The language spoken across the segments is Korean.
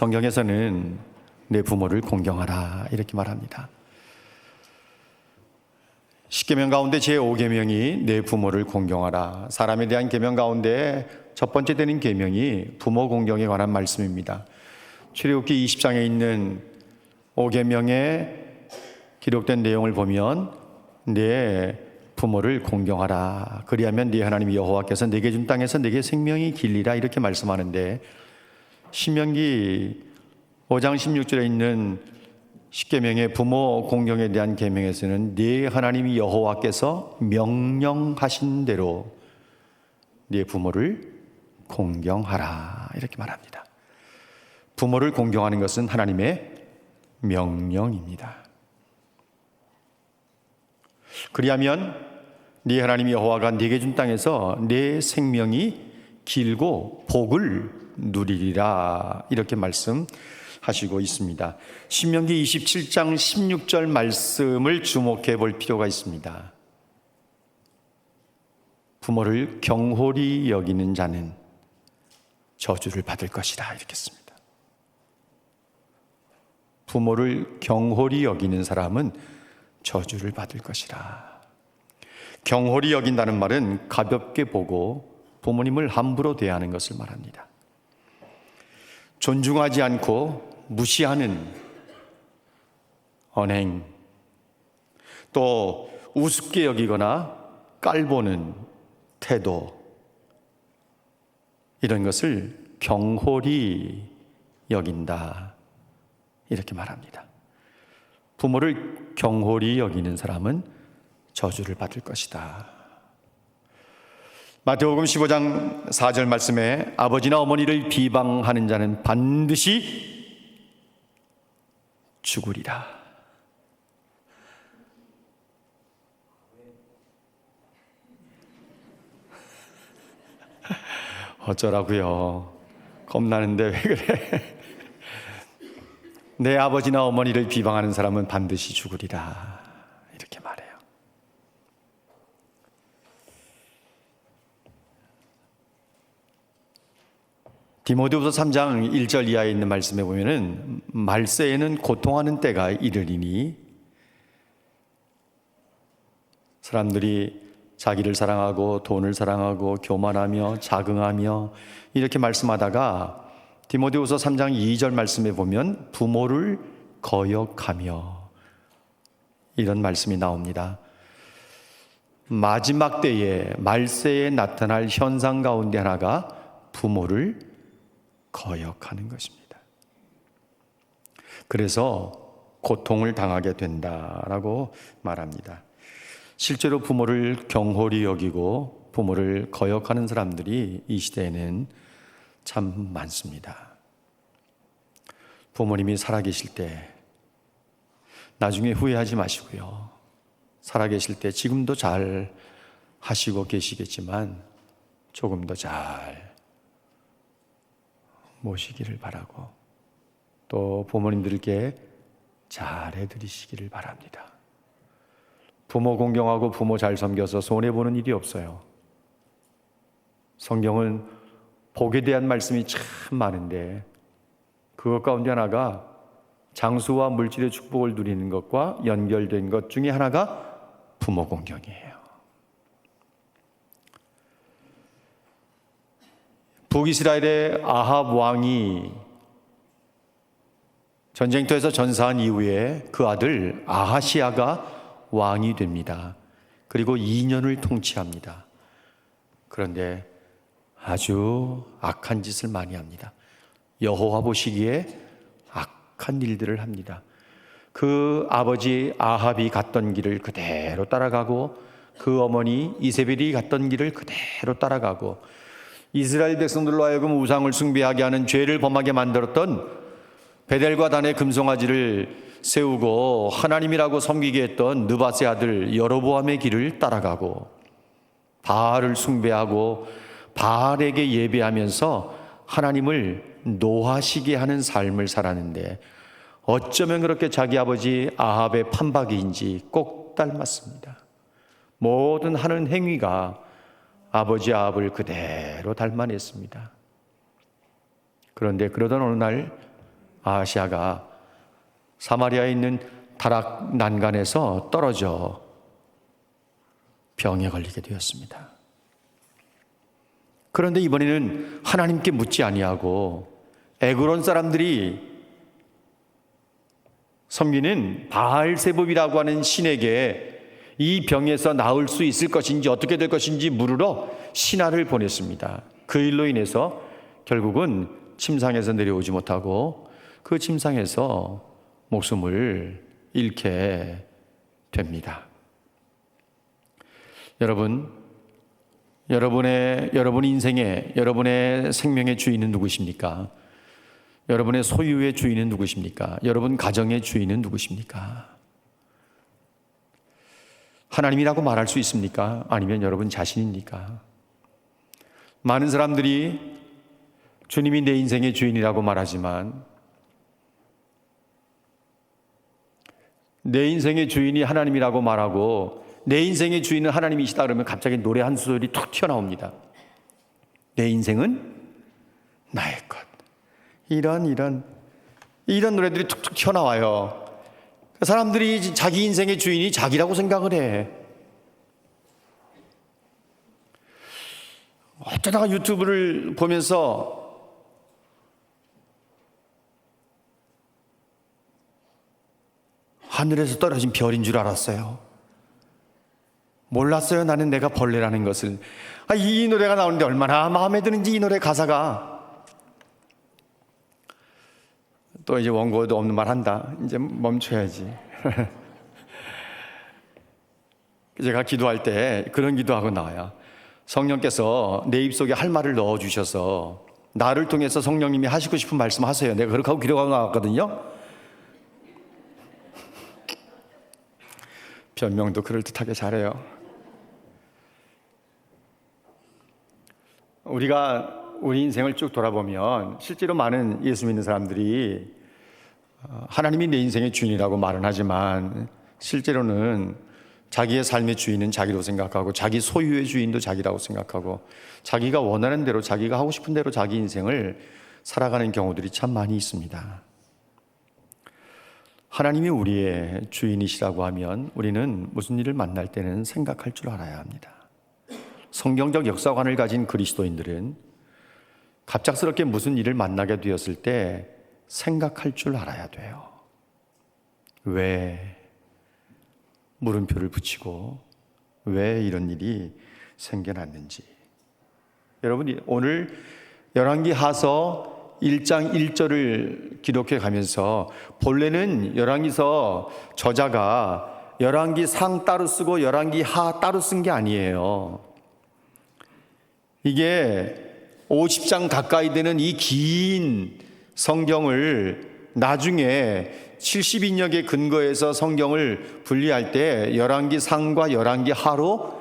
성경에서는 내 부모를 공경하라 이렇게 말합니다. 십계명 가운데 제5계명이 내 부모를 공경하라. 사람에 대한 계명 가운데 첫 번째 되는 계명이 부모 공경에 관한 말씀입니다. 출애굽기 20장에 있는 5계명에 기록된 내용을 보면 내 부모를 공경하라. 그리하면 네 하나님 여호와께서 내게 준 땅에서 내게 생명이 길리라 이렇게 말씀하는데, 신명기 5장 16절에 있는 십계명의 부모 공경에 대한 계명에서는 네 하나님 여호와께서 명령하신 대로 네 부모를 공경하라 이렇게 말합니다. 부모를 공경하는 것은 하나님의 명령입니다. 그리하면 네 하나님 여호와가 네게 준 땅에서 네 생명이 길고 복을 누리리라 이렇게 말씀하시고 있습니다. 신명기 27장 16절 말씀을 주목해 볼 필요가 있습니다. 부모를 경홀히 여기는 자는 저주를 받을 것이다 이렇게 씁니다. 부모를 경홀히 여기는 사람은 저주를 받을 것이라. 경홀히 여긴다는 말은 가볍게 보고 부모님을 함부로 대하는 것을 말합니다. 존중하지 않고 무시하는 언행, 또 우습게 여기거나 깔보는 태도, 이런 것을 경홀히 여긴다 이렇게 말합니다. 부모를 경홀히 여기는 사람은 저주를 받을 것이다. 마태복음 15장 4절 말씀에 아버지나 어머니를 비방하는 자는 반드시 죽으리라. 어쩌라고요? 겁나는데 왜 그래? 내 아버지나 어머니를 비방하는 사람은 반드시 죽으리라 이렇게 말해요. 디모데후서 3장 1절 이하에 있는 말씀에 보면은 말세에는 고통하는 때가 이르리니 사람들이 자기를 사랑하고 돈을 사랑하고 교만하며 자긍하며 이렇게 말씀하다가 디모데후서 3장 2절 말씀에 보면 부모를 거역하며 이런 말씀이 나옵니다. 마지막 때에 말세에 나타날 현상 가운데 하나가 부모를 거역하는 것입니다. 그래서 고통을 당하게 된다라고 말합니다. 실제로 부모를 경홀히 여기고 부모를 거역하는 사람들이 이 시대에는 참 많습니다. 부모님이 살아계실 때 나중에 후회하지 마시고요. 살아계실 때 지금도 잘 하시고 계시겠지만 조금 더 잘 모시기를 바라고 또 부모님들께 잘 해드리시기를 바랍니다. 부모 공경하고 부모 잘 섬겨서 손해보는 일이 없어요. 성경은 복에 대한 말씀이 참 많은데 그것 가운데 하나가 장수와 물질의 축복을 누리는 것과 연결된 것 중에 하나가 부모 공경이에요. 북이스라엘의 아합 왕이 전쟁터에서 전사한 이후에 그 아들 아하시아가 왕이 됩니다. 그리고 2년을 통치합니다. 그런데 아주 악한 짓을 많이 합니다. 여호와 보시기에 악한 일들을 합니다. 그 아버지 아합이 갔던 길을 그대로 따라가고 그 어머니 이세벨이 갔던 길을 그대로 따라가고 이스라엘 백성들로 하여금 우상을 숭배하게 하는 죄를 범하게 만들었던 베델과 단의 금송아지를 세우고 하나님이라고 섬기게 했던 느밧의 아들 여로보암의 길을 따라가고 바알을 숭배하고 바알에게 예배하면서 하나님을 노하시게 하는 삶을 살았는데 어쩌면 그렇게 자기 아버지 아합의 판박이인지 꼭 닮았습니다. 모든 하는 행위가 아버지 아합을 그대로 닮아냈습니다. 그런데 그러던 어느 날 아하시아가 사마리아에 있는 다락 난간에서 떨어져 병에 걸리게 되었습니다. 그런데 이번에는 하나님께 묻지 아니하고 에그론 사람들이 섬기는 바알세붑이라고 하는 신에게 이 병에서 나을 수 있을 것인지 어떻게 될 것인지 물으러 신하를 보냈습니다. 그 일로 인해서 결국은 침상에서 내려오지 못하고 그 침상에서 목숨을 잃게 됩니다. 여러분 인생의, 여러분의 생명의 주인은 누구십니까? 여러분의 소유의 주인은 누구십니까? 여러분 가정의 주인은 누구십니까? 하나님이라고 말할 수 있습니까? 아니면 여러분 자신입니까? 많은 사람들이 주님이 내 인생의 주인이라고 말하지만 내 인생의 주인이 하나님이라고 말하고 내 인생의 주인은 하나님이시다 그러면 갑자기 노래 한 소절이 툭 튀어나옵니다. 내 인생은 나의 것. 이런 노래들이 툭툭 튀어나와요. 사람들이 자기 인생의 주인이 자기라고 생각을 해. 어쩌다가 유튜브를 보면서 하늘에서 떨어진 별인 줄 알았어요. 몰랐어요. 나는 내가 벌레라는 것을. 이 노래가 나오는데 얼마나 마음에 드는지 이 노래 가사가. 또 이제 원고도 없는 말 한다. 이제 멈춰야지. 제가 기도할 때 그런 기도하고 나와요. 성령께서 내 입속에 할 말을 넣어주셔서 나를 통해서 성령님이 하시고 싶은 말씀 하세요. 내가 그렇게 하고 기도하고 나왔거든요. 변명도 그럴듯하게 잘해요. 우리 인생을 쭉 돌아보면 실제로 많은 예수 믿는 사람들이 하나님이 내 인생의 주인이라고 말은 하지만 실제로는 자기의 삶의 주인은 자기로 생각하고 자기 소유의 주인도 자기라고 생각하고 자기가 원하는 대로 자기가 하고 싶은 대로 자기 인생을 살아가는 경우들이 참 많이 있습니다. 하나님이 우리의 주인이시라고 하면 우리는 무슨 일을 만날 때는 생각할 줄 알아야 합니다. 성경적 역사관을 가진 그리스도인들은 갑작스럽게 무슨 일을 만나게 되었을 때 생각할 줄 알아야 돼요. 왜 물음표를 붙이고 왜 이런 일이 생겨났는지. 여러분이 오늘 열왕기하서 1장 1절을 기록해 가면서 본래는 열왕기서 저자가 열왕기 상 따로 쓰고 열왕기 하 따로 쓴 게 아니에요. 이게 50장 가까이 되는 이 긴 성경을 나중에 70인역에 근거해서 성경을 분리할 때 열왕기 상과 열왕기 하로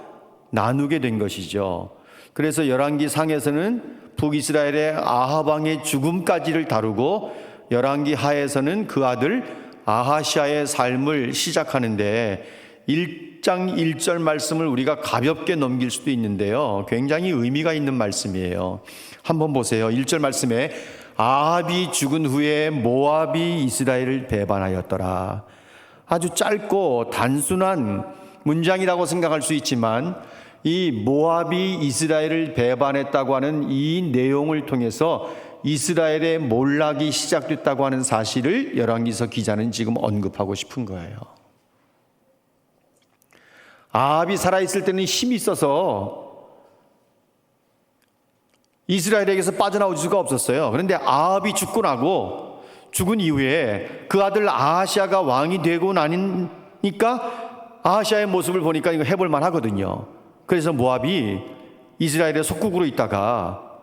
나누게 된 것이죠. 그래서 열왕기 상에서는 북이스라엘의 아합 왕의 죽음까지를 다루고 열왕기 하에서는 그 아들 아하시아의 삶을 시작하는데 1장 1절 말씀을 우리가 가볍게 넘길 수도 있는데요. 굉장히 의미가 있는 말씀이에요. 한번 보세요. 1절 말씀에 아합이 죽은 후에 모압이 이스라엘을 배반하였더라. 아주 짧고 단순한 문장이라고 생각할 수 있지만 이 모압이 이스라엘을 배반했다고 하는 이 내용을 통해서 이스라엘의 몰락이 시작됐다고 하는 사실을 열왕기서 기자는 지금 언급하고 싶은 거예요. 아합이 살아있을 때는 힘이 있어서 이스라엘에게서 빠져나올 수가 없었어요. 그런데 아합이 죽고 나고 죽은 이후에 그 아들 아하시아가 왕이 되고 나니까 아하시아의 모습을 보니까 이거 해볼 만하거든요. 그래서 모압이 이스라엘의 속국으로 있다가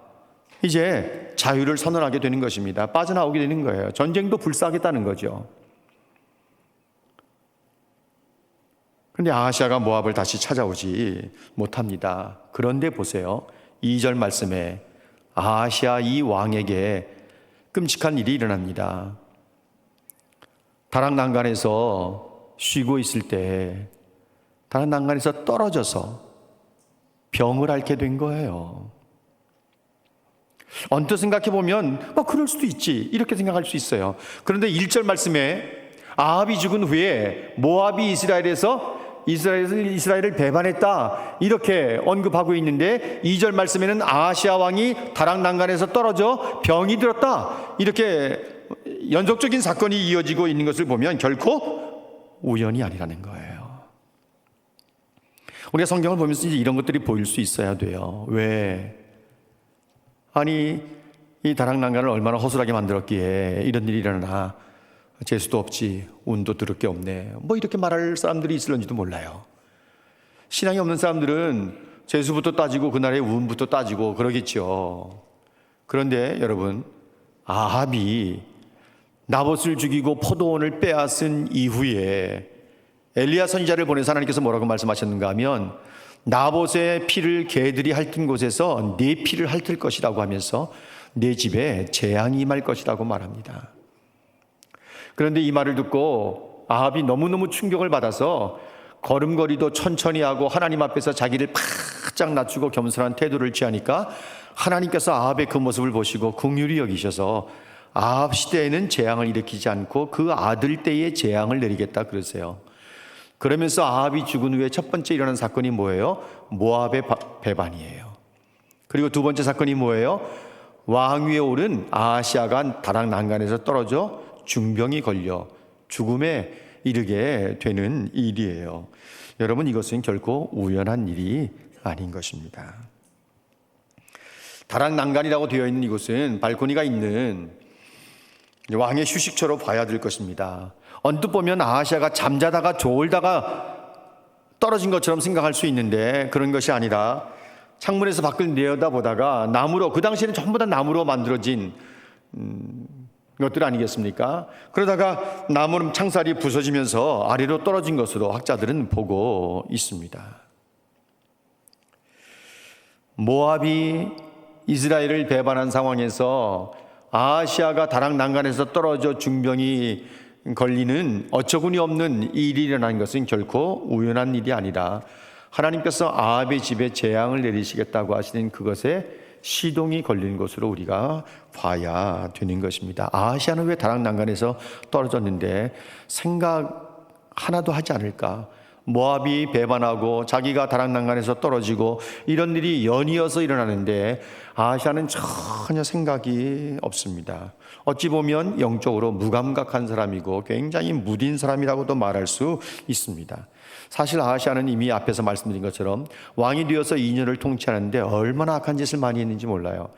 이제 자유를 선언하게 되는 것입니다. 빠져나오게 되는 거예요. 전쟁도 불사하겠다는 거죠. 그런데 아하시아가 모압을 다시 찾아오지 못합니다. 그런데 보세요. 2절 말씀에 아하시아 이 왕에게 끔찍한 일이 일어납니다. 다락 난간에서 쉬고 있을 때 다락 난간에서 떨어져서 병을 앓게 된 거예요. 언뜻 생각해 보면 그럴 수도 있지 이렇게 생각할 수 있어요. 그런데 1절 말씀에 아합이 죽은 후에 모압이 이스라엘을 배반했다 이렇게 언급하고 있는데 2절 말씀에는 아하시아 왕이 다락 난간에서 떨어져 병이 들었다 이렇게 연속적인 사건이 이어지고 있는 것을 보면 결코 우연이 아니라는 거예요. 우리가 성경을 보면서 이제 이런 것들이 보일 수 있어야 돼요. 왜? 아니 이 다락 난간을 얼마나 허술하게 만들었기에 이런 일이 일어나. 재수도 없지 운도 들을 게 없네 이렇게 말할 사람들이 있을런지도 몰라요. 신앙이 없는 사람들은 재수부터 따지고 그날의 운부터 따지고 그러겠죠. 그런데 여러분, 아합이 나봇을 죽이고 포도원을 빼앗은 이후에 엘리야 선지자를 보내서 하나님께서 뭐라고 말씀하셨는가 하면 나봇의 피를 개들이 핥은 곳에서 네 피를 핥을 것이라고 하면서 내 집에 재앙이 임할 것이라고 말합니다. 그런데 이 말을 듣고 아합이 너무너무 충격을 받아서 걸음걸이도 천천히 하고 하나님 앞에서 자기를 바짝 낮추고 겸손한 태도를 취하니까 하나님께서 아합의 그 모습을 보시고 긍휼히 여기셔서 아합 시대에는 재앙을 일으키지 않고 그 아들 때에 재앙을 내리겠다 그러세요. 그러면서 아합이 죽은 후에 첫 번째 일어난 사건이 뭐예요? 모압의 배반이에요. 그리고 두 번째 사건이 뭐예요? 왕 위에 오른 아하시아가 다락 난간에서 떨어져 중병이 걸려 죽음에 이르게 되는 일이에요. 여러분, 이것은 결코 우연한 일이 아닌 것입니다. 다락 난간이라고 되어 있는 이곳은 발코니가 있는 왕의 휴식처로 봐야 될 것입니다. 언뜻 보면 아하시아가 잠자다가 졸다가 떨어진 것처럼 생각할 수 있는데 그런 것이 아니라 창문에서 밖을 내려다보다가 나무로, 그 당시에는 전부 다 나무로 만들어진 것들 아니겠습니까? 그러다가 나무 창살이 부서지면서 아래로 떨어진 것으로 학자들은 보고 있습니다. 모압이 이스라엘을 배반한 상황에서 아하시아가 다락 난간에서 떨어져 중병이 걸리는 어처구니 없는 일이 일어난 것은 결코 우연한 일이 아니라 하나님께서 아합의 집에 재앙을 내리시겠다고 하시는 그것에 시동이 걸린 것으로 우리가 봐야 되는 것입니다. 아하시아는 왜 다락 난간에서 떨어졌는데 생각 하나도 하지 않을까? 모압이 배반하고 자기가 다락 난간에서 떨어지고 이런 일이 연이어서 일어나는데 아하시아는 전혀 생각이 없습니다. 어찌 보면 영적으로 무감각한 사람이고 굉장히 무딘 사람이라고도 말할 수 있습니다. 사실 아하시아는 이미 앞에서 말씀드린 것처럼 왕이 되어서 2년을 통치하는데 얼마나 악한 짓을 많이 했는지 몰라요.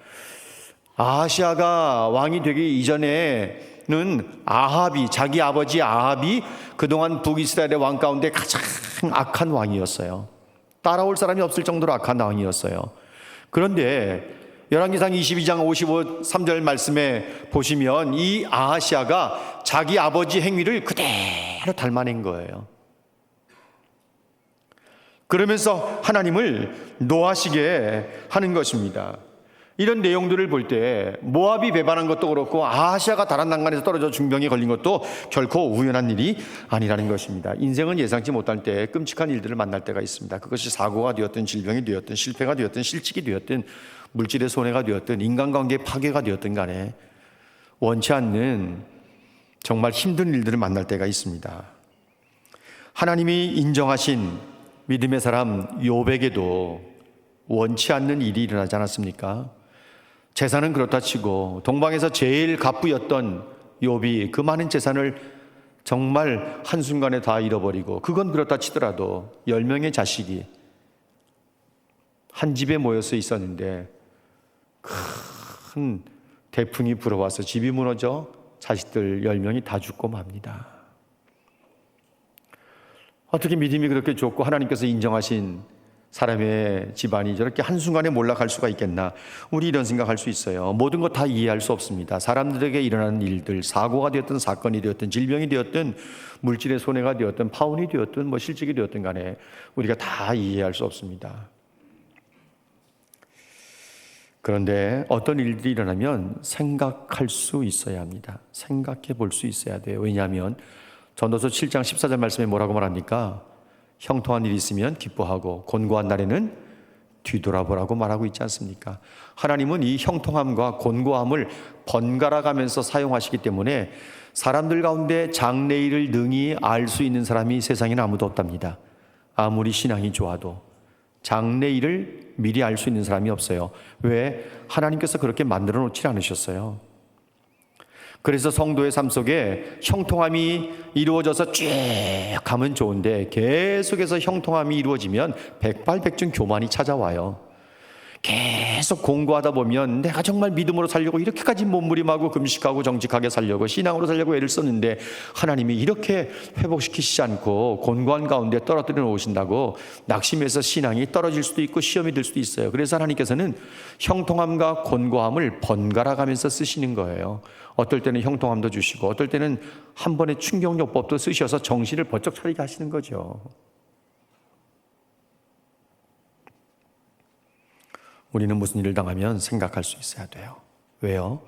아하시아가 왕이 되기 이전에는 아합이, 자기 아버지 아합이 그동안 북이스라엘의 왕 가운데 가장 악한 왕이었어요. 따라올 사람이 없을 정도로 악한 왕이었어요. 그런데 열왕기상 22장 53절 말씀에 보시면 이 아하시아가 자기 아버지 행위를 그대로 닮아낸 거예요. 그러면서 하나님을 노하시게 하는 것입니다. 이런 내용들을 볼 때 모압이 배반한 것도 그렇고 아하시아가 다락 난간에서 떨어져 중병에 걸린 것도 결코 우연한 일이 아니라는 것입니다. 인생은 예상치 못할 때 끔찍한 일들을 만날 때가 있습니다. 그것이 사고가 되었든 질병이 되었든 실패가 되었든 실직이 되었든 물질의 손해가 되었든 인간관계의 파괴가 되었든 간에 원치 않는 정말 힘든 일들을 만날 때가 있습니다. 하나님이 인정하신 믿음의 사람 욥에게도 원치 않는 일이 일어나지 않았습니까? 재산은 그렇다 치고 동방에서 제일 갑부였던 욥이 그 많은 재산을 정말 한순간에 다 잃어버리고, 그건 그렇다 치더라도 10명의 자식이 한 집에 모여서 있었는데 큰 태풍이 불어와서 집이 무너져 자식들 10명이 다 죽고 맙니다. 어떻게 믿음이 그렇게 좋고 하나님께서 인정하신 사람의 집안이 저렇게 한순간에 몰락할 수가 있겠나? 우리 이런 생각할 수 있어요. 모든 것 다 이해할 수 없습니다. 사람들에게 일어나는 일들, 사고가 되었든 사건이 되었든 질병이 되었든 물질의 손해가 되었든 파혼이 되었든 실직이 되었든 간에 우리가 다 이해할 수 없습니다. 그런데 어떤 일들이 일어나면 생각할 수 있어야 합니다. 생각해 볼 수 있어야 돼요. 왜냐하면 전도서 7장 14절 말씀에 뭐라고 말합니까? 형통한 일이 있으면 기뻐하고 곤고한 날에는 뒤돌아보라고 말하고 있지 않습니까? 하나님은 이 형통함과 곤고함을 번갈아 가면서 사용하시기 때문에 사람들 가운데 장래일을 능히 알 수 있는 사람이 세상에는 아무도 없답니다. 아무리 신앙이 좋아도 장래일을 미리 알 수 있는 사람이 없어요. 왜? 하나님께서 그렇게 만들어 놓지 않으셨어요. 그래서 성도의 삶 속에 형통함이 이루어져서 쭉 가면 좋은데 계속해서 형통함이 이루어지면 백발백중 교만이 찾아와요. 계속 공부하다 보면 내가 정말 믿음으로 살려고 이렇게까지 몸부림하고 금식하고 정직하게 살려고 신앙으로 살려고 애를 썼는데 하나님이 이렇게 회복시키시지 않고 곤고한 가운데 떨어뜨려 놓으신다고 낙심해서 신앙이 떨어질 수도 있고 시험이 들 수도 있어요. 그래서 하나님께서는 형통함과 곤고함을 번갈아 가면서 쓰시는 거예요. 어떨 때는 형통함도 주시고 어떨 때는 한 번의 충격요법도 쓰셔서 정신을 번쩍 차리게 하시는 거죠. 우리는 무슨 일을 당하면 생각할 수 있어야 돼요. 왜요?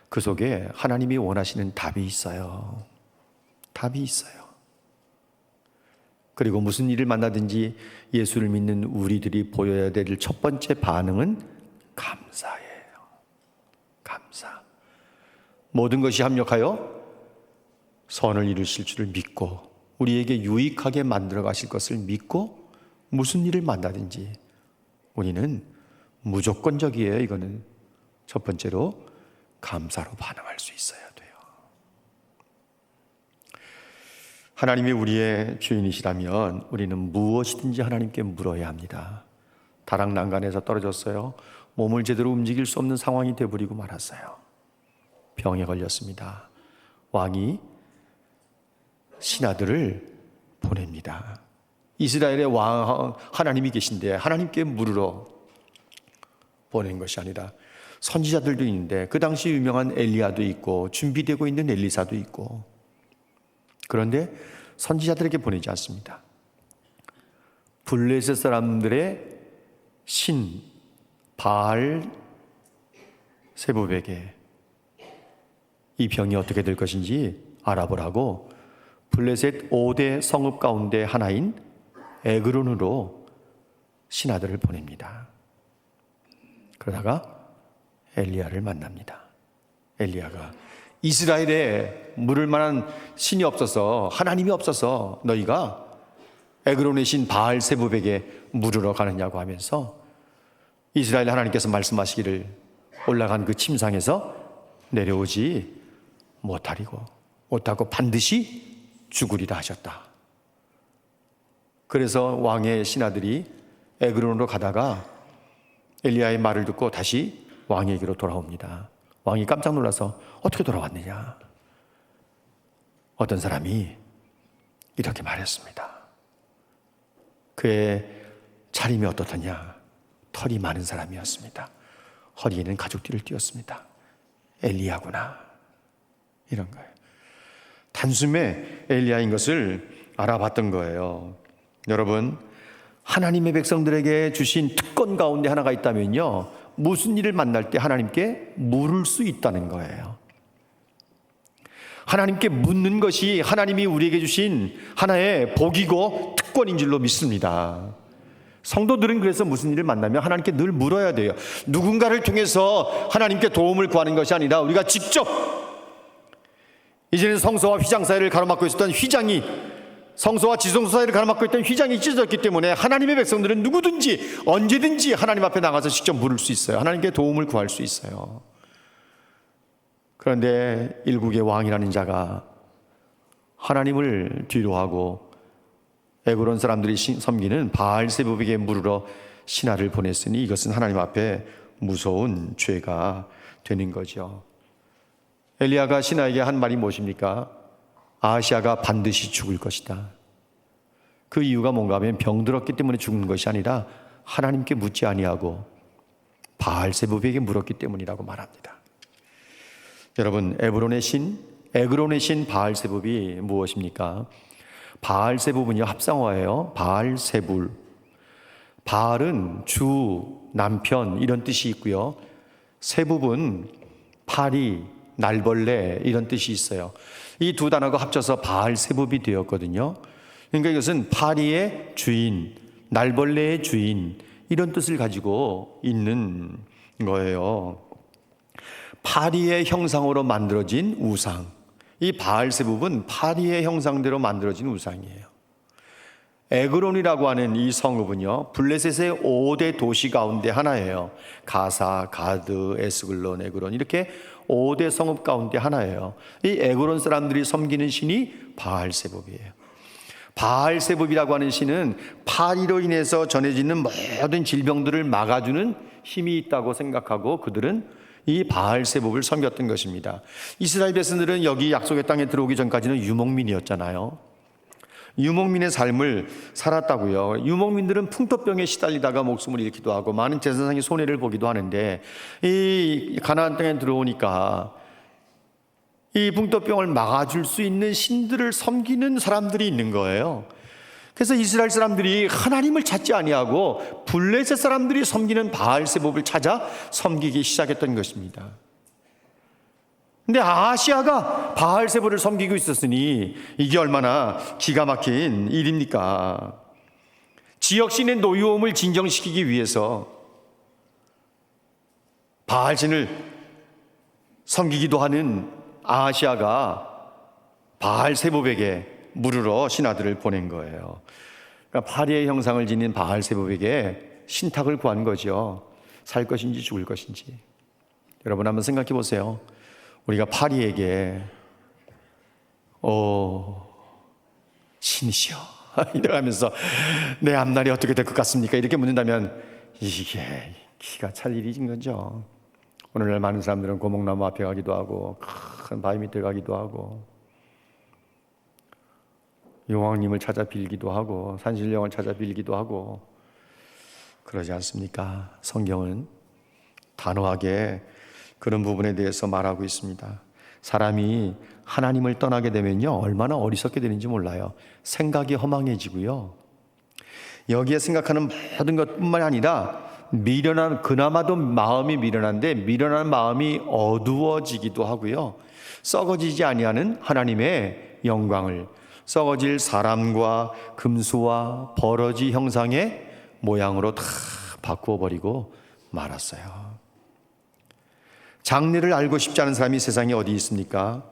그 속에 하나님이 원하시는 답이 있어요. 답이 있어요. 그리고 무슨 일을 만나든지 예수를 믿는 우리들이 보여야 될 첫 번째 반응은 감사예요. 감사. 모든 것이 합력하여 선을 이루실 줄을 믿고 우리에게 유익하게 만들어 가실 것을 믿고 무슨 일을 만나든지 우리는 무조건적이에요. 이거는 첫 번째로 감사로 반응할 수 있어야 돼요. 하나님이 우리의 주인이시라면 우리는 무엇이든지 하나님께 물어야 합니다. 다락난간에서 떨어졌어요. 몸을 제대로 움직일 수 없는 상황이 되어버리고 말았어요. 병에 걸렸습니다. 왕이 신하들을 보냅니다. 이스라엘의 왕 하나님이 계신데 하나님께 물으러 보낸 것이 아니라 선지자들도 있는데 그 당시 유명한 엘리야도 있고 준비되고 있는 엘리사도 있고 그런데 선지자들에게 보내지 않습니다. 블레셋 사람들의 신 바알 세부백에 이 병이 어떻게 될 것인지 알아보라고 블레셋 5대 성읍 가운데 하나인 에그론으로 신하들을 보냅니다. 그러다가 엘리야를 만납니다. 엘리야가 이스라엘에 물을 만한 신이 없어서 하나님이 없어서 너희가 에그론의 신 바알 세부백에 물으러 가느냐고 하면서 이스라엘 하나님께서 말씀하시기를 올라간 그 침상에서 내려오지 못하고 반드시 죽으리라 하셨다. 그래서 왕의 신하들이 에그론으로 가다가 엘리야의 말을 듣고 다시 왕에게로 돌아옵니다. 왕이 깜짝 놀라서 어떻게 돌아왔느냐? 어떤 사람이 이렇게 말했습니다. 그의 차림이 어떻더냐? 털이 많은 사람이었습니다. 허리에는 가죽띠를 띄웠습니다. 엘리야구나. 이런 거예요. 단숨에 엘리야인 것을 알아봤던 거예요. 여러분, 하나님의 백성들에게 주신 특권 가운데 하나가 있다면요, 무슨 일을 만날 때 하나님께 물을 수 있다는 거예요. 하나님께 묻는 것이 하나님이 우리에게 주신 하나의 복이고 특권인 줄로 믿습니다. 성도들은 그래서 무슨 일을 만나면 하나님께 늘 물어야 돼요. 누군가를 통해서 하나님께 도움을 구하는 것이 아니라 우리가 직접, 이제는 성소와 휘장 사이를 가로막고 있었던 휘장이, 성소와 지성소 사이를 가로막고 있던 휘장이 찢어졌기 때문에 하나님의 백성들은 누구든지 언제든지 하나님 앞에 나가서 직접 물을 수 있어요. 하나님께 도움을 구할 수 있어요. 그런데 일국의 왕이라는 자가 하나님을 뒤로하고 에그론 사람들이 섬기는 바알세부백에 물으러 신하를 보냈으니 이것은 하나님 앞에 무서운 죄가 되는 거죠. 엘리야가 신하에게 한 말이 무엇입니까? 아하시아가 반드시 죽을 것이다. 그 이유가 뭔가 하면 병들었기 때문에 죽는 것이 아니라 하나님께 묻지 아니하고 바알세부백에게 물었기 때문이라고 말합니다. 여러분, 에그론의 신 바알세불이 무엇입니까? 바알세불은요, 합성어예요. 바알세불. 바알은 주, 남편 이런 뜻이 있고요. 세불은 파리, 날벌레 이런 뜻이 있어요. 이 두 단어가 합쳐서 바알세불이 되었거든요. 그러니까 이것은 파리의 주인, 날벌레의 주인, 이런 뜻을 가지고 있는 거예요. 파리의 형상으로 만들어진 우상. 이 바알세붑은 파리의 형상대로 만들어진 우상이에요. 에그론이라고 하는 이 성읍은요, 블레셋의 5대 도시 가운데 하나예요. 가사, 가드, 에스글론, 에그론, 이렇게 5대 성읍 가운데 하나예요. 이 에그론 사람들이 섬기는 신이 바알세붑이에요. 바알세붑이라고 하는 신은 파리로 인해서 전해지는 모든 질병들을 막아주는 힘이 있다고 생각하고 그들은 이 바알세붑을 섬겼던 것입니다. 이스라엘 백성들은 여기 약속의 땅에 들어오기 전까지는 유목민이었잖아요. 유목민의 삶을 살았다고요. 유목민들은 풍토병에 시달리다가 목숨을 잃기도 하고 많은 재산상의 손해를 보기도 하는데, 이 가나안 땅에 들어오니까 이 풍토병을 막아줄 수 있는 신들을 섬기는 사람들이 있는 거예요. 그래서 이스라엘 사람들이 하나님을 찾지 아니하고 블레셋 사람들이 섬기는 바알세붑을 찾아 섬기기 시작했던 것입니다. 근데 아하시아가 바알세붑을 섬기고 있었으니 이게 얼마나 기가 막힌 일입니까? 지역신의 노여움을 진정시키기 위해서 바알신을 섬기기도 하는 아하시아가 바알세붑에게 물으러 신하들을 보낸 거예요. 그러니까 파리의 형상을 지닌 바알세붑에게 신탁을 구한 거죠. 살 것인지 죽을 것인지. 여러분 한번 생각해 보세요. 우리가 파리에게 신이시여 이러면서 내 앞날이 어떻게 될 것 같습니까? 이렇게 묻는다면 이게 기가 찰 일이진 거죠. 오늘날 많은 사람들은 고목나무 앞에 가기도 하고 큰 바위 밑에 가기도 하고 용왕님을 찾아 빌기도 하고 산신령을 찾아 빌기도 하고 그러지 않습니까? 성경은 단호하게 그런 부분에 대해서 말하고 있습니다. 사람이 하나님을 떠나게 되면요, 얼마나 어리석게 되는지 몰라요. 생각이 허망해지고요. 여기에 생각하는 모든 것뿐만 아니라 그나마도 마음이 미련한데 미련한 마음이 어두워지기도 하고요. 썩어지지 아니하는 하나님의 영광을, 썩어질 사람과 금수와 버러지 형상의 모양으로 다 바꾸어 버리고 말았어요. 장래를 알고 싶지 않은 사람이 세상에 어디 있습니까?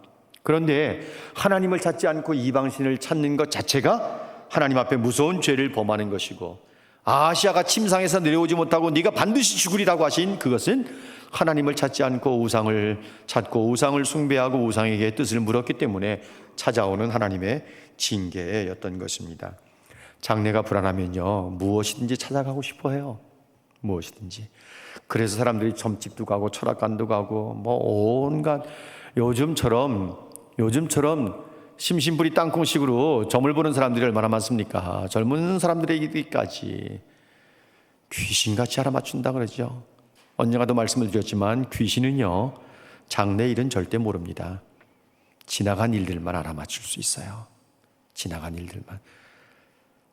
그런데 하나님을 찾지 않고 이방신을 찾는 것 자체가 하나님 앞에 무서운 죄를 범하는 것이고, 아시아가 침상에서 내려오지 못하고 네가 반드시 죽으리라고 하신 그것은 하나님을 찾지 않고 우상을 찾고 우상을 숭배하고 우상에게 뜻을 물었기 때문에 찾아오는 하나님의 징계였던 것입니다. 장래가 불안하면요, 무엇이든지 찾아가고 싶어 해요. 무엇이든지. 그래서 사람들이 점집도 가고 철학관도 가고 뭐 온갖 요즘처럼 심심풀이 땅콩식으로 점을 보는 사람들이 얼마나 많습니까? 젊은 사람들에게까지 귀신같이 알아맞춘다 그러죠. 언젠가도 말씀을 드렸지만 귀신은요, 장래 일은 절대 모릅니다. 지나간 일들만 알아맞힐 수 있어요. 지나간 일들만.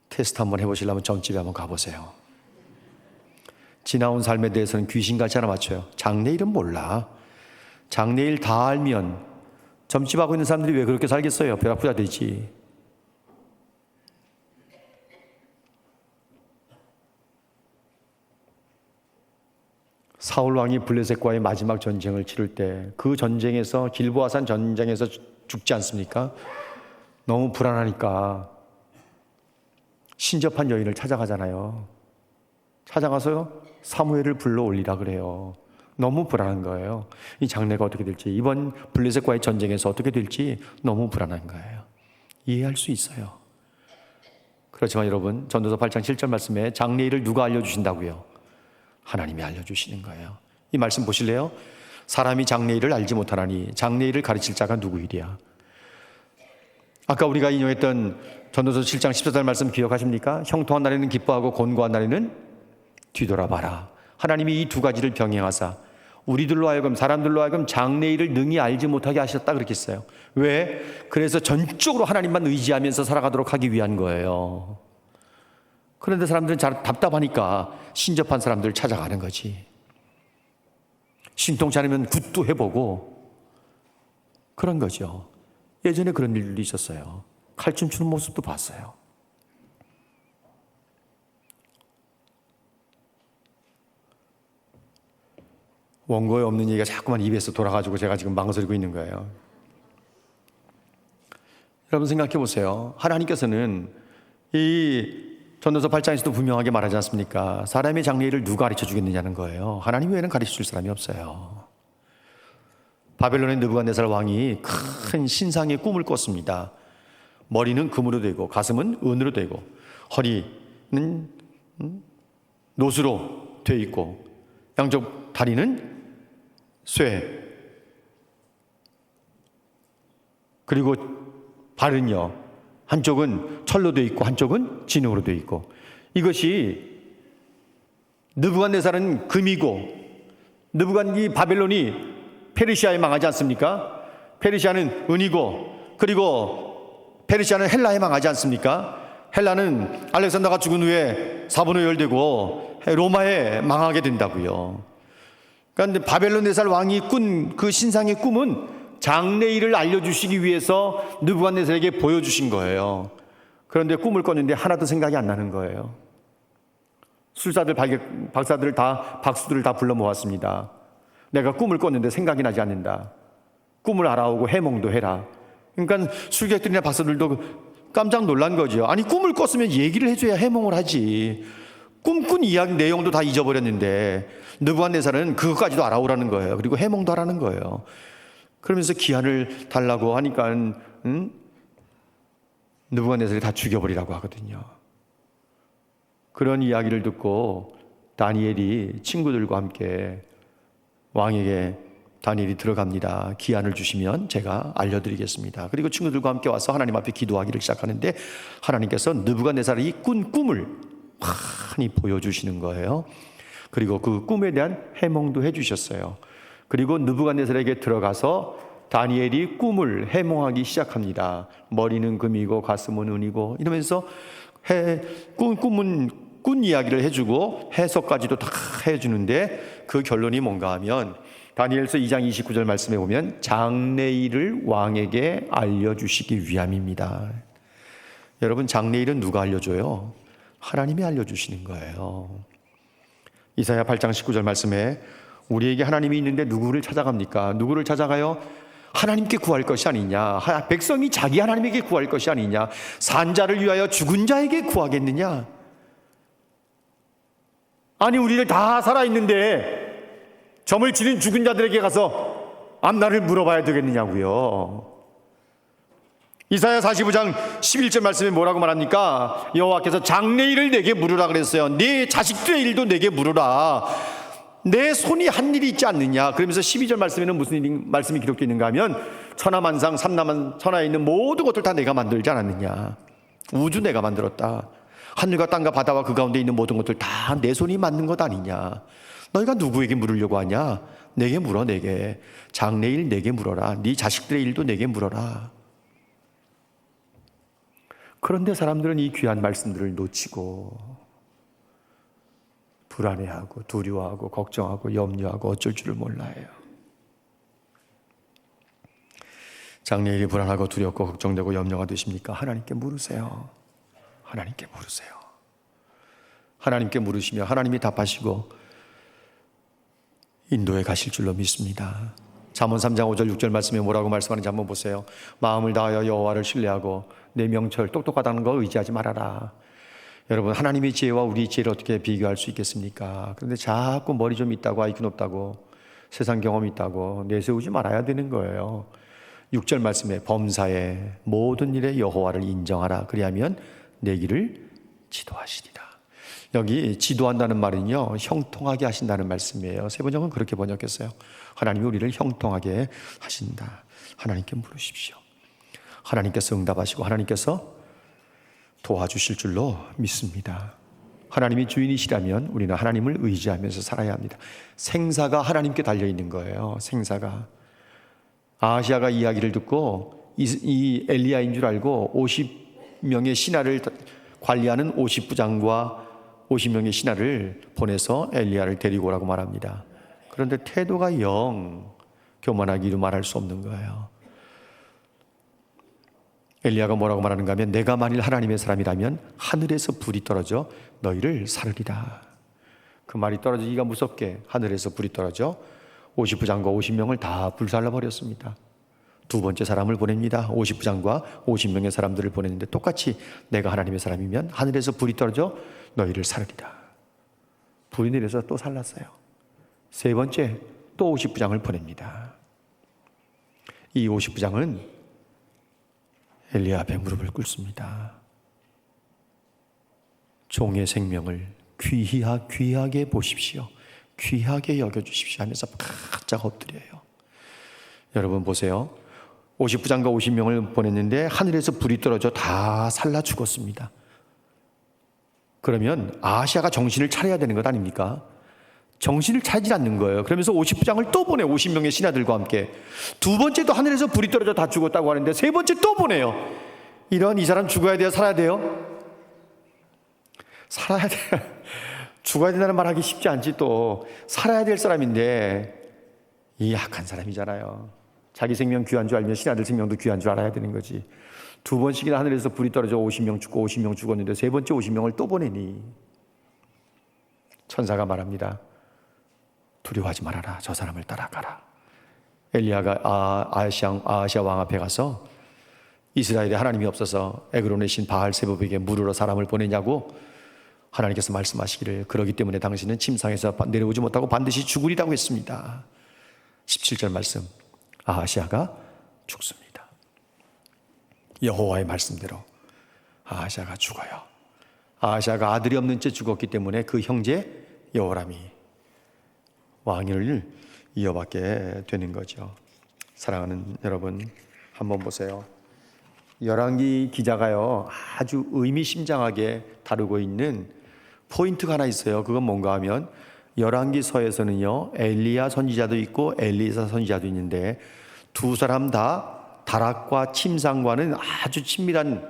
테스트 한번 해보시려면 점집에 한번 가보세요. 지나온 삶에 대해서는 귀신같이 알아맞혀요. 장래일은 몰라. 장래일 다 알면 점집하고 있는 사람들이 왜 그렇게 살겠어요? 벼락부자 되지. 사울 왕이 블레셋과의 마지막 전쟁을 치를 때 그 전쟁에서 길보아산 전쟁에서 죽지 않습니까? 너무 불안하니까 신접한 여인을 찾아가잖아요. 찾아가서 사무엘을 불러 올리라 그래요. 너무 불안한 거예요. 이 장래가 어떻게 될지, 이번 블레셋과의 전쟁에서 어떻게 될지 너무 불안한 거예요. 이해할 수 있어요. 그렇지만 여러분, 전도서 8장 7절 말씀에 장래일을 누가 알려주신다고요? 하나님이 알려주시는 거예요. 이 말씀 보실래요? 사람이 장래일을 알지 못하나니 장래일을 가르칠 자가 누구이랴. 아까 우리가 인용했던 전도서 7장 14절 말씀 기억하십니까? 형통한 날에는 기뻐하고 곤고한 날에는 뒤돌아봐라. 하나님이 이 두 가지를 병행하사 우리들로 하여금, 사람들로 하여금 장래일을 능히 알지 못하게 하셨다 그렇게 했어요. 왜? 그래서 전적으로 하나님만 의지하면서 살아가도록 하기 위한 거예요. 그런데 사람들은 잘 답답하니까 신접한 사람들을 찾아가는 거지. 신통치 않으면 굿도 해보고 그런 거죠. 예전에 그런 일들도 있었어요. 칼춤 추는 모습도 봤어요. 원고에 없는 얘기가 자꾸만 입에서 돌아가지고 제가 지금 망설이고 있는 거예요. 여러분 생각해 보세요. 하나님께서는 이 전도서 8장에서도 분명하게 말하지 않습니까? 사람의 장래일을 누가 가르쳐 주겠느냐는 거예요. 하나님 외에는 가르쳐 줄 사람이 없어요. 바벨론의 느부갓네살 왕이 큰 신상의 꿈을 꿨습니다. 머리는 금으로 되고 가슴은 은으로 되고 허리는 노수로 되어 있고 양쪽 다리는 쇠, 그리고 발은요 한쪽은 철로 되어 있고 한쪽은 진흙으로 되어 있고, 이것이 느부갓네살은 금이고 이 바벨론이 페르시아에 망하지 않습니까? 페르시아는 은이고, 그리고 페르시아는 헬라에 망하지 않습니까? 헬라는 알렉산더가 죽은 후에 사분오열되고 로마에 망하게 된다고요. 그런데 바벨론네살 왕이 꾼 그 신상의 꿈은 장래일을 알려주시기 위해서 느부갓네살에게 보여주신 거예요. 그런데 꿈을 꿨는데 하나도 생각이 안 나는 거예요. 술사들, 박사들을 박수들을 다 불러 모았습니다. 내가 꿈을 꿨는데 생각이 나지 않는다. 꿈을 알아오고 해몽도 해라. 그러니까 술객들이나 박사들도 깜짝 놀란 거죠. 아니, 꿈을 꿨으면 얘기를 해줘야 해몽을 하지. 꿈꾼 이야기 내용도 다 잊어버렸는데 느부갓네살은 그것까지도 알아오라는 거예요. 그리고 해몽도 하라는 거예요. 그러면서 기한을 달라고 하니까 느부갓네살이 다 죽여버리라고 하거든요. 그런 이야기를 듣고 다니엘이 친구들과 함께 왕에게 다니엘이 들어갑니다. 기한을 주시면 제가 알려드리겠습니다. 그리고 친구들과 함께 와서 하나님 앞에 기도하기를 시작하는데 하나님께서 느부갓네살이 꾼 꿈을 많이 보여주시는 거예요. 그리고 그 꿈에 대한 해몽도 해주셨어요. 그리고 느부갓네살에게 들어가서 다니엘이 꿈을 해몽하기 시작합니다. 머리는 금이고 가슴은 은이고 이러면서 꾼 이야기를 해주고 해석까지도 다 해주는데 그 결론이 뭔가 하면 다니엘서 2장 29절 말씀에 보면 장래일을 왕에게 알려주시기 위함입니다. 여러분, 장래일은 누가 알려줘요? 하나님이 알려주시는 거예요. 이사야 8장 19절 말씀에 우리에게 하나님이 있는데 누구를 찾아갑니까? 누구를 찾아가요? 하나님께 구할 것이 아니냐? 백성이 자기 하나님에게 구할 것이 아니냐? 산자를 위하여 죽은 자에게 구하겠느냐? 아니, 우리를 다 살아있는데 점을 지는 죽은 자들에게 가서 앞날을 물어봐야 되겠느냐고요. 이사야 45장 11절 말씀에 뭐라고 말합니까? 여호와께서 장래일을 내게 물으라 그랬어요. 네 자식들의 일도 내게 물으라. 내 손이 한 일이 있지 않느냐. 그러면서 12절 말씀에는 무슨 말씀이 기록되어 있는가 하면 천하만상 삼라만 천하에 있는 모든 것들 다 내가 만들지 않았느냐. 우주 내가 만들었다. 하늘과 땅과 바다와 그 가운데 있는 모든 것들 다 내 손이 만든 것 아니냐. 너희가 누구에게 물으려고 하냐? 내게 물어. 내게. 장래일 내게 물어라. 네 자식들의 일도 내게 물어라. 그런데 사람들은 이 귀한 말씀들을 놓치고 불안해하고 두려워하고 걱정하고 염려하고 어쩔 줄을 몰라요. 장래일이 불안하고 두렵고 걱정되고 염려가 되십니까? 하나님께 물으세요. 하나님께 물으세요. 하나님께 물으시면 하나님이 답하시고 인도에 가실 줄로 믿습니다. 잠언 3장 5절 6절 말씀에 뭐라고 말씀하는지 한번 보세요. 마음을 다하여 여호와를 신뢰하고 내 명철 똑똑하다는 거 의지하지 말아라. 여러분, 하나님의 지혜와 우리의 지혜를 어떻게 비교할 수 있겠습니까? 그런데 자꾸 머리 좀 있다고 IQ 높다고 세상 경험 있다고 내세우지 말아야 되는 거예요. 6절 말씀에 범사에 모든 일에 여호와를 인정하라. 그리하면 내 길을 지도하시리라. 여기 지도한다는 말은요, 형통하게 하신다는 말씀이에요. 세 번역은 그렇게 번역했어요. 하나님이 우리를 형통하게 하신다. 하나님께 물으십시오. 하나님께서 응답하시고 하나님께서 도와주실 줄로 믿습니다. 하나님이 주인이시라면 우리는 하나님을 의지하면서 살아야 합니다. 생사가 하나님께 달려있는 거예요. 생사가. 아하시아가 이야기를 듣고 이 엘리야인 줄 알고 50명의 신하를 관리하는 50부장과 50명의 신하를 보내서 엘리야를 데리고 오라고 말합니다. 그런데 태도가 영 교만하기로 말할 수 없는 거예요. 엘리야가 뭐라고 말하는가 하면 내가 만일 하나님의 사람이라면 하늘에서 불이 떨어져 너희를 사르리라. 그 말이 떨어지기가 무섭게 하늘에서 불이 떨어져 50부장과 50명을 다 불살라버렸습니다. 두 번째 사람을 보냅니다. 50부장과 50명의 사람들을 보냈는데 똑같이 내가 하나님의 사람이면 하늘에서 불이 떨어져 너희를 살리리라. 불이 내려서 또 살랐어요. 세 번째 또 50부장을 보냅니다. 이 50부장은 엘리야 앞에 무릎을 꿇습니다. 종의 생명을 귀하게 보십시오. 귀하게 여겨주십시오 하면서 바짝 엎드려요. 여러분 보세요. 50부장과 50명을 보냈는데 하늘에서 불이 떨어져 다 살라 죽었습니다. 그러면 아하시아가 정신을 차려야 되는 것 아닙니까? 정신을 차리지 않는 거예요. 그러면서 50부장을 또 보내, 50명의 신하들과 함께. 두 번째도 하늘에서 불이 떨어져 다 죽었다고 하는데 세 번째 또 보내요. 이런 이 사람 죽어야 돼요? 살아야 돼요? 살아야 돼요. 죽어야 된다는 말 하기 쉽지 않지. 또 살아야 될 사람인데 이 약한 사람이잖아요. 자기 생명 귀한 줄 알면 신하들 생명도 귀한 줄 알아야 되는 거지. 두 번씩이나 하늘에서 불이 떨어져 50명 죽고 50명 죽었는데 세 번째 50명을 또 보내니 천사가 말합니다. 두려워하지 말아라. 저 사람을 따라가라. 엘리야가 아하시아 왕 앞에 가서 이스라엘에 하나님이 없어서 에그론의 신 바알세붑에게 물으러 사람을 보내냐고 하나님께서 말씀하시기를 그러기 때문에 당신은 침상에서 내려오지 못하고 반드시 죽으리라고 했습니다. 17절 말씀. 아하시아가 죽습니다. 여호와의 말씀대로 아하시아가 죽어요. 아하시아가 아들이 없는 채 죽었기 때문에 그 형제 여호람이 왕위를 이어받게 되는 거죠. 사랑하는 여러분, 한번 보세요. 열왕기 기자가요 아주 의미심장하게 다루고 있는 포인트가 하나 있어요. 그건 뭔가 하면 열왕기서에서는요 엘리야 선지자도 있고 엘리사 선지자도 있는데 두 사람 다 다락과 침상과는 아주 친밀한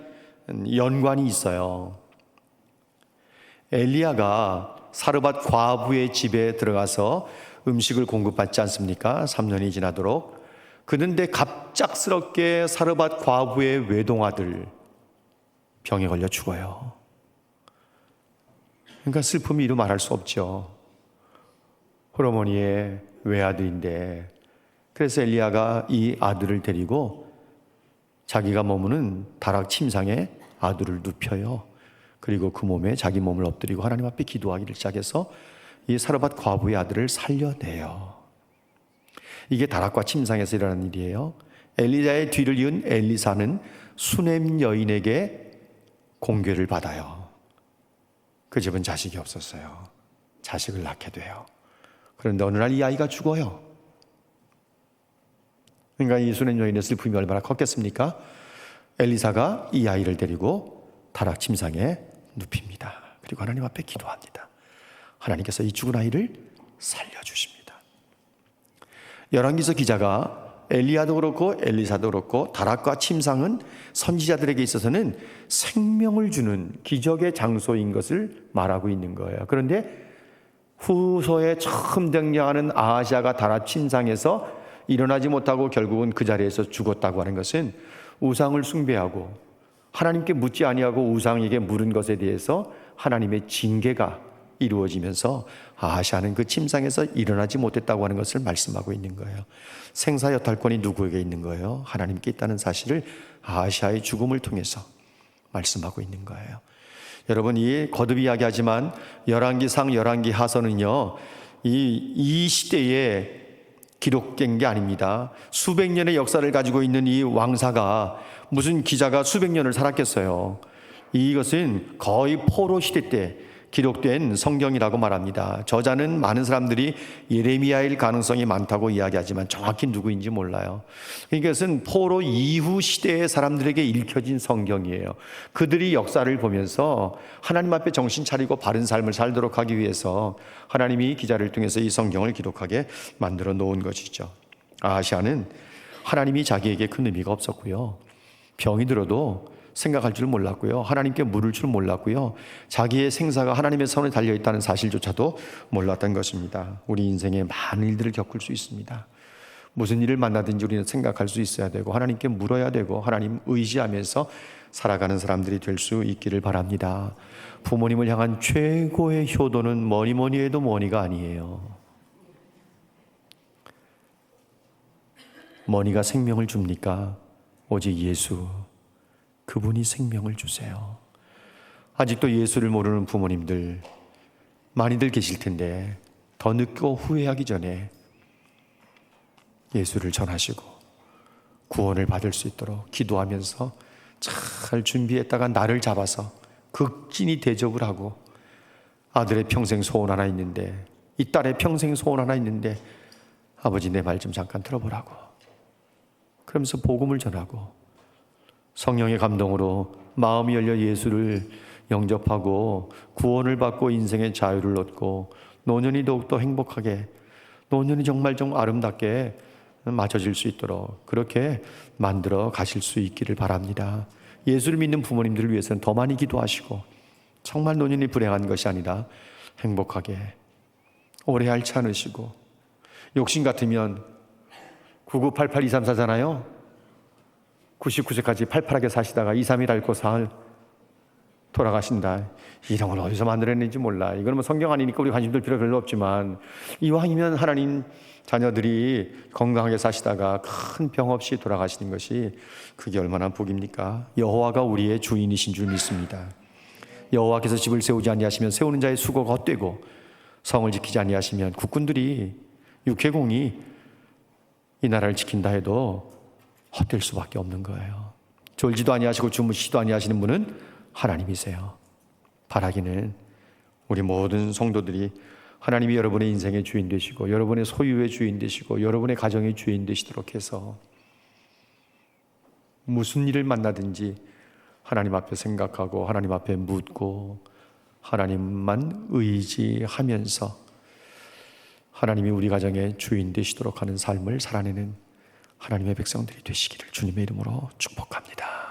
연관이 있어요. 엘리야가 사르밧 과부의 집에 들어가서 음식을 공급받지 않습니까? 3년이 지나도록. 그런데 갑작스럽게 사르밧 과부의 외동아들 병에 걸려 죽어요. 그러니까 슬픔이 이루 말할 수 없죠. 호르몬이의 외아들인데 그래서 엘리야가 이 아들을 데리고 자기가 머무는 다락 침상에 아들을 눕혀요. 그리고 그 몸에 자기 몸을 엎드리고 하나님 앞에 기도하기를 시작해서 이 사르밧 과부의 아들을 살려내요. 이게 다락과 침상에서 일어나는 일이에요. 엘리야의 뒤를 이은 엘리사는 수넴 여인에게 공궤를 받아요. 그 집은 자식이 없었어요. 자식을 낳게 돼요. 그런데 어느 날 이 아이가 죽어요. 그러니까 이 수넴 여인의 슬픔이 얼마나 컸겠습니까? 엘리사가 이 아이를 데리고 다락 침상에 눕힙니다. 그리고 하나님 앞에 기도합니다. 하나님께서 이 죽은 아이를 살려주십니다. 열왕기서 기자가 엘리야도 그렇고 엘리사도 그렇고 다락과 침상은 선지자들에게 있어서는 생명을 주는 기적의 장소인 것을 말하고 있는 거예요. 그런데 후서에 처음 등장하는 아하시아가 다락 침상에서 일어나지 못하고 결국은 그 자리에서 죽었다고 하는 것은 우상을 숭배하고 하나님께 묻지 아니하고 우상에게 물은 것에 대해서 하나님의 징계가 이루어지면서 아하시아는 그 침상에서 일어나지 못했다고 하는 것을 말씀하고 있는 거예요. 생사여탈권이 누구에게 있는 거예요? 하나님께 있다는 사실을 아하시아의 죽음을 통해서 말씀하고 있는 거예요. 여러분, 이 거듭 이야기하지만 열왕기상 열왕기하서는요 이 시대에 기록된 게 아닙니다. 수백 년의 역사를 가지고 있는 이 왕사가 무슨 기자가 수백 년을 살았겠어요. 이것은 거의 포로 시대 때 기록된 성경이라고 말합니다. 저자는 많은 사람들이 예레미야일 가능성이 많다고 이야기하지만 정확히 누구인지 몰라요. 이것은 포로 이후 시대의 사람들에게 읽혀진 성경이에요. 그들이 역사를 보면서 하나님 앞에 정신 차리고 바른 삶을 살도록 하기 위해서 하나님이 기자를 통해서 이 성경을 기록하게 만들어 놓은 것이죠. 아하시아는 하나님이 자기에게 큰 의미가 없었고요. 병이 들어도 생각할 줄 몰랐고요. 하나님께 물을 줄 몰랐고요. 자기의 생사가 하나님의 손에 달려있다는 사실조차도 몰랐던 것입니다. 우리 인생에 많은 일들을 겪을 수 있습니다. 무슨 일을 만나든지 우리는 생각할 수 있어야 되고 하나님께 물어야 되고 하나님 의지하면서 살아가는 사람들이 될 수 있기를 바랍니다. 부모님을 향한 최고의 효도는 뭐니 해도 뭐니가 아니에요. 머니가 생명을 줍니까? 오직 예수, 그분이 생명을 주세요. 아직도 예수를 모르는 부모님들 많이들 계실 텐데 더 늦고 후회하기 전에 예수를 전하시고 구원을 받을 수 있도록 기도하면서 잘 준비했다가 날을 잡아서 극진히 대접을 하고, 아들의 평생 소원 하나 있는데, 이 딸의 평생 소원 하나 있는데 아버지 내 말 좀 잠깐 들어보라고, 그러면서 복음을 전하고 성령의 감동으로 마음이 열려 예수를 영접하고 구원을 받고 인생의 자유를 얻고 노년이 더욱더 행복하게, 노년이 정말 좀 아름답게 맞춰질 수 있도록 그렇게 만들어 가실 수 있기를 바랍니다. 예수를 믿는 부모님들을 위해서는 더 많이 기도하시고, 정말 노년이 불행한 것이 아니라 행복하게 오래 앓지 않으시고, 욕심 같으면 9988-234잖아요. 99세까지 팔팔하게 사시다가 2, 3일 앓고 사흘 돌아가신다. 이런 걸 어디서 만들어냈는지 몰라. 이건 뭐 성경 아니니까 우리 관심 들 필요 별로 없지만, 이왕이면 하나님 자녀들이 건강하게 사시다가 큰 병 없이 돌아가시는 것이 그게 얼마나 복입니까? 여호와가 우리의 주인이신 줄 믿습니다. 여호와께서 집을 세우지 아니하시면 세우는 자의 수고가 헛되고, 성을 지키지 아니하시면 국군들이, 육해공이 이 나라를 지킨다 해도 헛될 수밖에 없는 거예요. 졸지도 아니하시고 주무시지도 아니하시는 분은 하나님이세요. 바라기는 우리 모든 성도들이 하나님이 여러분의 인생의 주인 되시고, 여러분의 소유의 주인 되시고, 여러분의 가정의 주인 되시도록 해서 무슨 일을 만나든지 하나님 앞에 생각하고 하나님 앞에 묻고 하나님만 의지하면서 하나님이 우리 가정의 주인 되시도록 하는 삶을 살아내는 하나님의 백성들이 되시기를 주님의 이름으로 축복합니다.